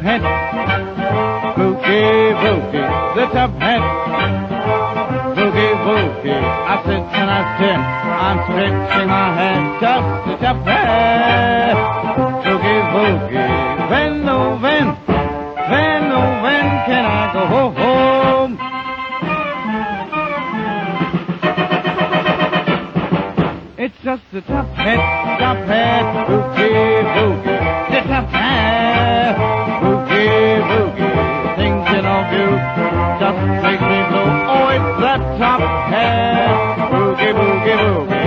hat. Boogie, boogie, the top hat. Boogie, boogie, I sit and I sit. I'm stretching my head, just the top hat. Boogie, boogie, when, oh when, when can I go home? It's just the top hat, boogie, boogie, the top hat, boogie, boogie, thinking of you, just makes me blue. Oh, it's that top hat, boogie, boogie, boogie.